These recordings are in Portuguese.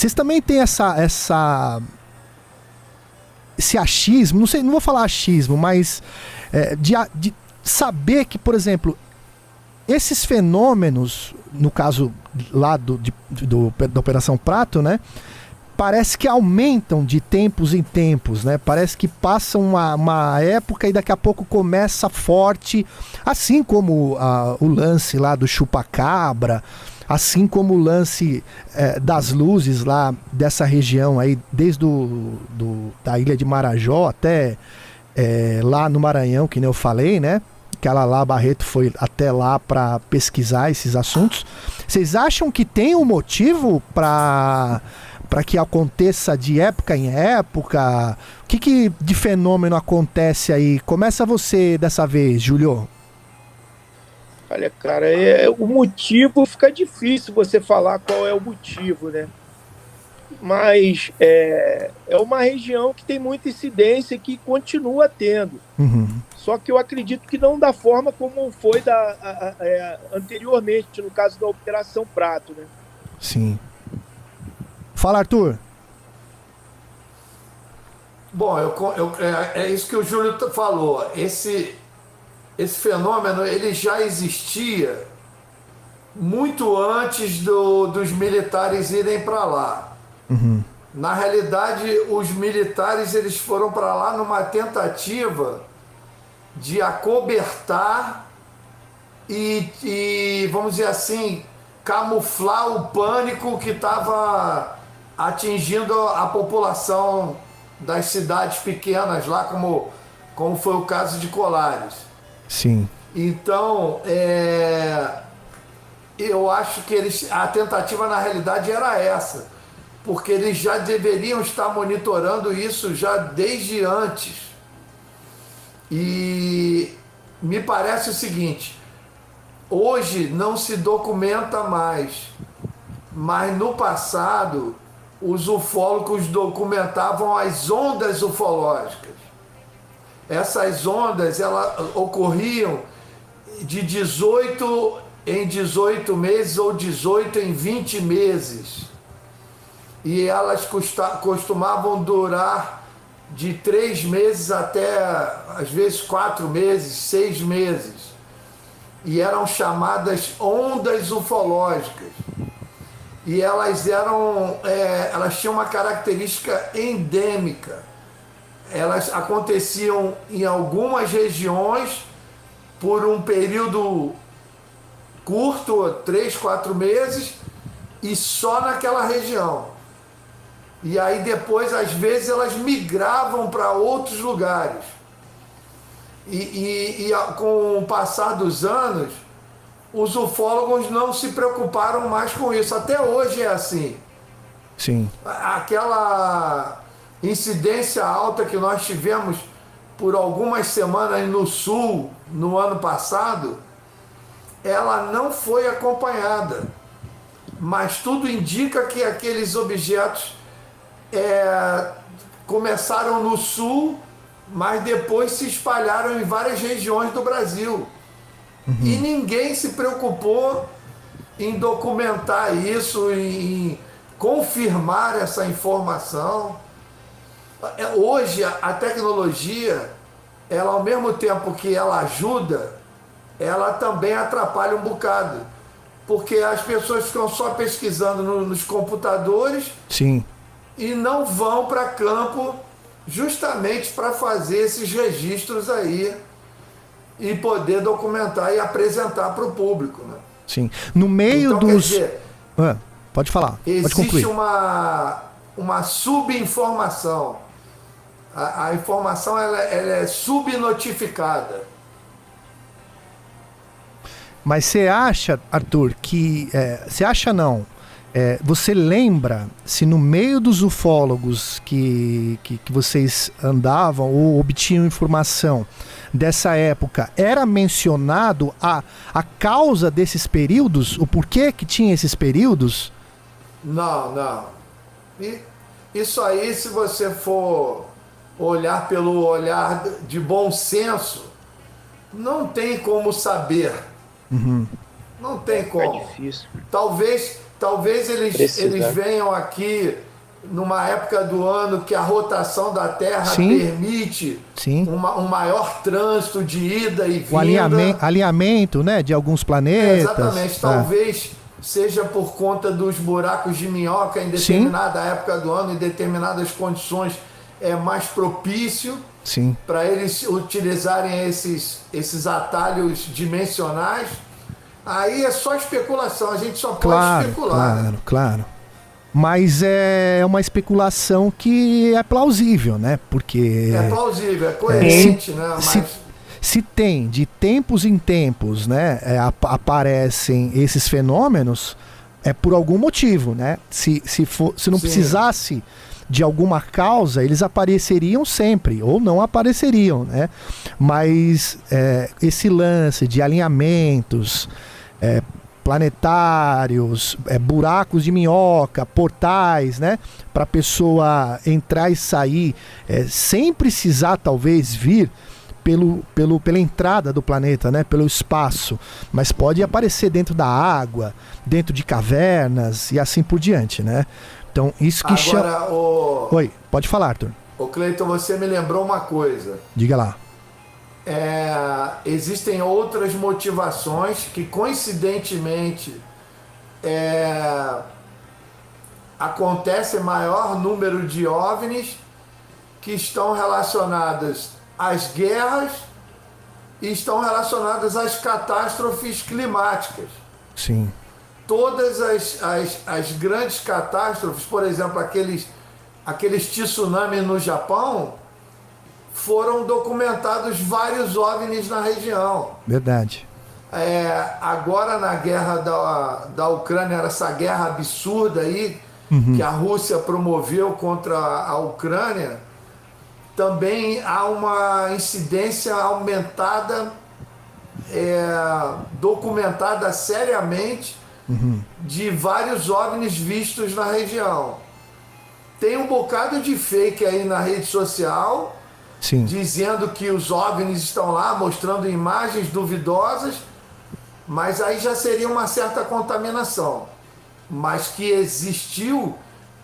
Vocês também têm esse achismo, não sei, não vou falar achismo, mas de saber que, por exemplo, esses fenômenos, no caso lá da Operação Prato, né? Parece que aumentam de tempos em tempos, né? Parece que passa uma época e daqui a pouco começa forte, assim como o lance lá do chupacabra, assim como o lance das luzes lá dessa região aí, desde da ilha de Marajó até lá no Maranhão, que nem eu falei, né? Aquela lá, Barreto foi até lá para pesquisar esses assuntos. Vocês acham que tem um motivo para que aconteça de época em época? O que de fenômeno acontece aí? Começa você dessa vez, Júlio. Olha, cara, o motivo fica difícil você falar qual é o motivo, né? Mas é uma região que tem muita incidência e que continua tendo. Uhum. Só que eu acredito que não da forma como foi anteriormente, no caso da Operação Prato, né? Sim. Fala, Arthur. Bom, é isso que o Júlio falou. Esse fenômeno ele já existia muito antes dos militares irem para lá. Uhum. Na realidade, os militares eles foram para lá numa tentativa de acobertar e, vamos dizer assim, camuflar o pânico que estava atingindo a população das cidades pequenas lá, como foi o caso de Colares. Sim. Então, eu acho que a tentativa na realidade era essa, porque eles já deveriam estar monitorando isso já desde antes. E me parece o seguinte, hoje não se documenta mais, mas no passado os ufólogos documentavam as ondas ufológicas. Essas ondas elas ocorriam de 18 em 18 meses ou 18 em 20 meses. E elas costumavam durar de 3 meses até, às vezes, 4 meses, 6 meses. E eram chamadas ondas ufológicas. E elas elas tinham uma característica endêmica. Elas aconteciam em algumas regiões por um período curto, 3, 4 meses, e só naquela região. E aí depois, às vezes, elas migravam para outros lugares. E com o passar dos anos, os ufólogos não se preocuparam mais com isso. Até hoje é assim. Sim. Aquela incidência alta que nós tivemos por algumas semanas no sul, no ano passado, ela não foi acompanhada. Mas tudo indica que aqueles objetos começaram no sul, mas depois se espalharam em várias regiões do Brasil. Uhum. E ninguém se preocupou em documentar isso, em confirmar essa informação. Hoje, a tecnologia, ela, ao mesmo tempo que ela ajuda, ela também atrapalha um bocado. Porque as pessoas ficam só pesquisando nos computadores. Sim. E não vão para campo justamente para fazer esses registros aí e poder documentar e apresentar para o público, né? Sim. No meio então, dos... Quer dizer, pode falar. Existe pode concluir. uma subinformação. A informação ela é subnotificada. Mas você acha, Arthur, que... você acha não? Você lembra se no meio dos ufólogos que vocês andavam ou obtinham informação dessa época, era mencionado a causa desses períodos? O porquê que tinha esses períodos? Não. Isso aí, se você for olhar pelo olhar de bom senso, não tem como saber. Uhum. Não tem Fica como. difícil. Talvez eles venham aqui numa época do ano que a rotação da Terra Sim. permite Sim. um maior trânsito de ida e vinda. O alinhamento, né, de alguns planetas. Exatamente. Talvez seja por conta dos buracos de minhoca em determinada época do ano, em determinadas condições, é mais propício para eles utilizarem esses atalhos dimensionais. Aí é só especulação, a gente só pode especular. Claro. Mas é uma especulação que é plausível, né? Porque... É plausível, é coerente, né? Mas... Se tem, de tempos em tempos, né, aparecem esses fenômenos, é por algum motivo, né? Se não precisasse de alguma causa, eles apareceriam sempre, ou não apareceriam, né? Mas esse lance de alinhamentos planetários, buracos de minhoca, portais, né? Para a pessoa entrar e sair, sem precisar talvez vir pela entrada do planeta, né? Pelo espaço, mas pode aparecer dentro da água, dentro de cavernas e assim por diante, né? Então isso que chama... Oi, pode falar, Arthur. Ô Cleiton, você me lembrou uma coisa. Diga lá. Existem outras motivações que coincidentemente acontece maior número de OVNIs que estão relacionadas às guerras e estão relacionadas às catástrofes climáticas. Sim. Todas as grandes catástrofes, por exemplo, aqueles tsunamis no Japão, foram documentados vários OVNIs na região. Verdade. Agora na guerra da Ucrânia, essa guerra absurda aí, que a Rússia promoveu contra a Ucrânia, também há uma incidência aumentada, documentada seriamente, de vários OVNIs vistos na região. Tem um bocado de fake aí na rede social, dizendo que os OVNIs estão lá, mostrando imagens duvidosas, mas aí já seria uma certa contaminação. Mas que existiu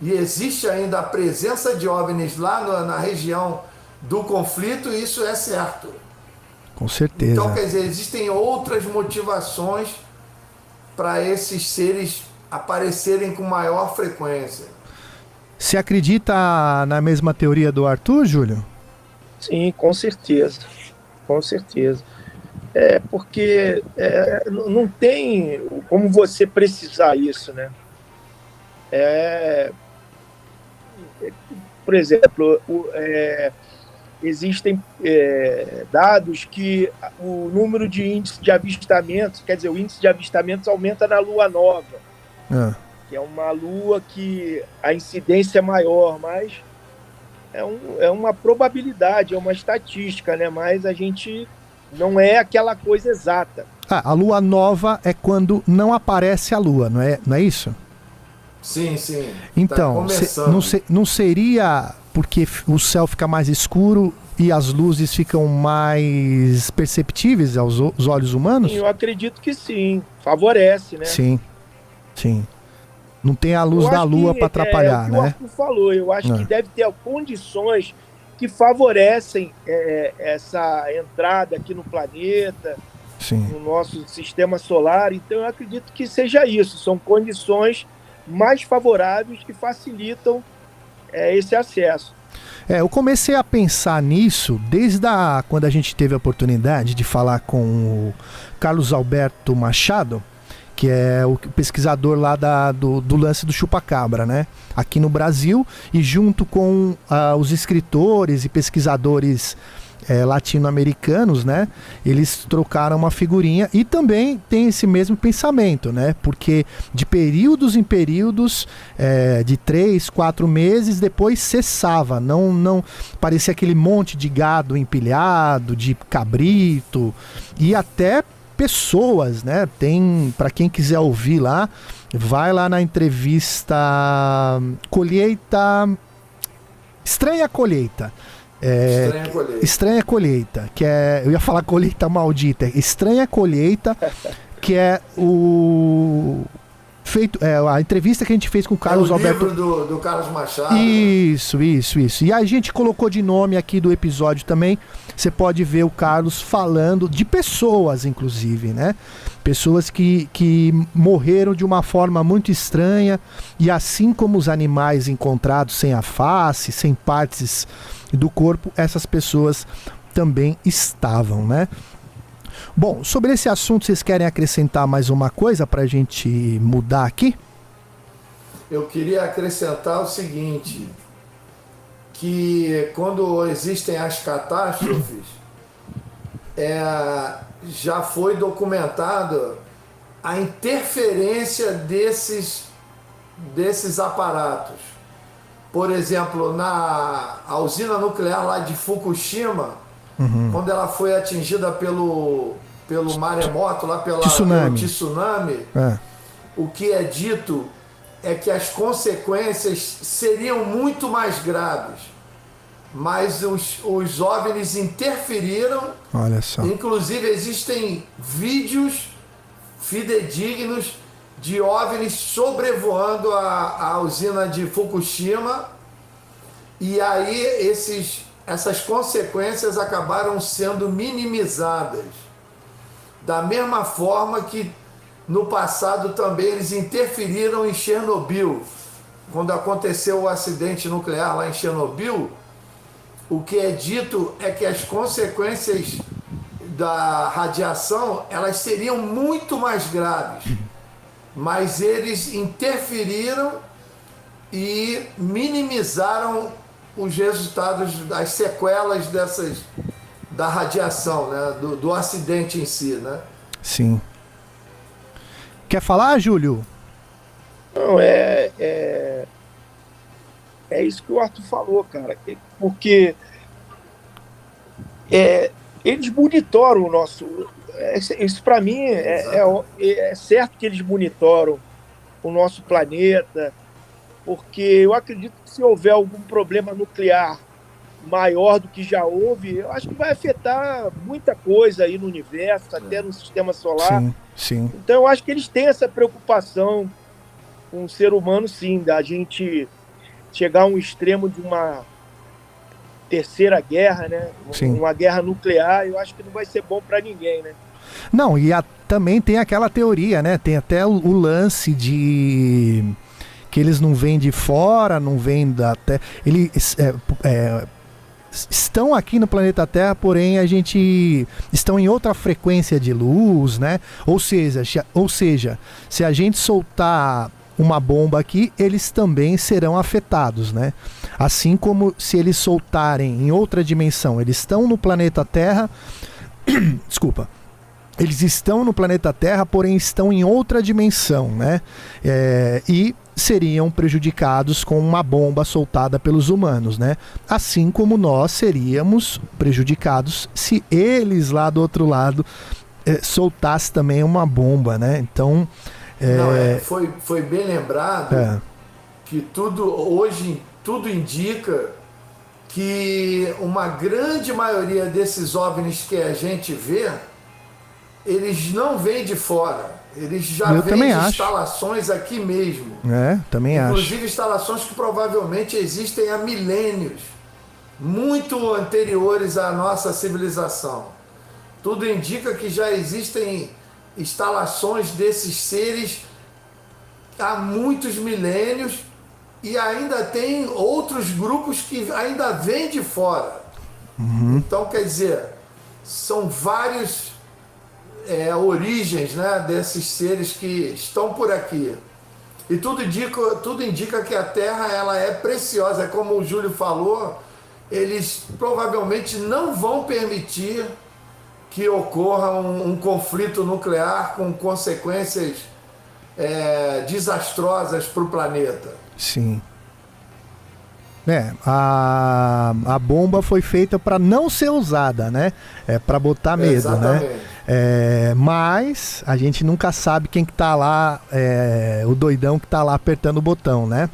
e existe ainda a presença de OVNIs lá na região do conflito, isso é certo. Com certeza. Então, quer dizer, existem outras motivações para esses seres aparecerem com maior frequência. Você acredita na mesma teoria do Arthur, Júlio? Sim, com certeza. Com certeza. Porque não tem como você precisar isso, né? Por exemplo, existem dados que o número de índice de avistamentos, quer dizer, o índice de avistamentos aumenta na lua nova, que é uma lua que a incidência é maior, mas é uma probabilidade, é uma estatística, né? Mas a gente não é aquela coisa exata. A lua nova é quando não aparece a lua, não é isso? Sim, sim. Então, não seria porque o céu fica mais escuro e as luzes ficam mais perceptíveis aos olhos humanos? Sim, eu acredito que sim. Favorece, né? Sim. Não tem a luz da lua para atrapalhar, né? O Arthur falou, eu acho que deve ter condições que favorecem essa entrada aqui no planeta, no nosso sistema solar. Então eu acredito que seja isso. São condições mais favoráveis que facilitam esse acesso. Eu comecei a pensar nisso desde quando a gente teve a oportunidade de falar com o Carlos Alberto Machado, que é o pesquisador lá do lance do chupacabra, né? Aqui no Brasil, e junto com os escritores e pesquisadores latino-americanos, né? Eles trocaram uma figurinha e também tem esse mesmo pensamento, né? Porque de períodos em períodos, de 3, 4 meses, depois cessava, não parecia aquele monte de gado empilhado, de cabrito e até pessoas, né? Tem, para quem quiser ouvir lá, vai lá na entrevista Estranha Colheita. Estranha Colheita, que eu ia falar colheita maldita, Estranha Colheita, que é a entrevista que a gente fez com o Carlos Alberto. Livro do Carlos Machado. Isso. E a gente colocou de nome aqui do episódio também. Você pode ver o Carlos falando de pessoas, inclusive, né? Pessoas que morreram de uma forma muito estranha. E assim como os animais encontrados sem a face, sem partes do corpo, essas pessoas também estavam, né? Bom, sobre esse assunto, vocês querem acrescentar mais uma coisa para a gente mudar aqui? Eu queria acrescentar o seguinte, que quando existem as catástrofes, já foi documentado a interferência desses aparatos. Por exemplo, a usina nuclear lá de Fukushima, quando ela foi atingida pelo maremoto, lá pelo tsunami, o que é dito é que as consequências seriam muito mais graves. Mas os OVNIs interferiram. Olha só. Inclusive existem vídeos fidedignos de OVNIs sobrevoando a usina de Fukushima. E aí essas consequências acabaram sendo minimizadas. Da mesma forma que no passado também eles interferiram em Chernobyl. Quando aconteceu o acidente nuclear lá em Chernobyl, o que é dito é que as consequências da radiação elas seriam muito mais graves. Mas eles interferiram e minimizaram os resultados, as sequelas da radiação, né? do acidente em si, né? Sim. Quer falar, Júlio? Não, é isso que o Arthur falou, cara. Porque eles monitoram o nosso... Isso para mim é certo que eles monitoram o nosso planeta, porque eu acredito que se houver algum problema nuclear maior do que já houve, eu acho que vai afetar muita coisa aí no universo, até no sistema solar. Sim. Então eu acho que eles têm essa preocupação com o ser humano, sim, da gente chegar a um extremo de uma terceira guerra, né? Sim. Uma guerra nuclear, eu acho que não vai ser bom para ninguém, né? Não, e também tem aquela teoria, né? Tem até o lance de que eles não vêm de fora, não vêm da Terra. Eles estão aqui no planeta Terra, porém estão em outra frequência de luz, né? Ou seja, se a gente soltar uma bomba aqui, eles também serão afetados, né? Assim como se eles soltarem em outra dimensão, eles estão no planeta Terra, desculpa, eles estão no planeta Terra, porém estão em outra dimensão, né? E seriam prejudicados com uma bomba soltada pelos humanos, né? Assim como nós seríamos prejudicados se eles lá do outro lado soltassem também uma bomba, né? Então... Foi bem lembrado que hoje tudo indica que uma grande maioria desses OVNIs que a gente vê, eles não vêm de fora. Eles já vêm de instalações aqui mesmo. Também acho. Inclusive instalações que provavelmente existem há milênios, muito anteriores à nossa civilização. Tudo indica que já existem instalações desses seres há muitos milênios e ainda tem outros grupos que ainda vêm de fora. Então, quer dizer, são vários origens, né, desses seres que estão por aqui. E tudo indica que a Terra ela é preciosa. Como o Júlio falou, eles provavelmente não vão permitir que ocorra um conflito nuclear com consequências desastrosas para o planeta. Sim. A bomba foi feita para não ser usada, né? Para botar medo, exatamente, né? Mas a gente nunca sabe quem que tá lá, o doidão que tá lá apertando o botão, né?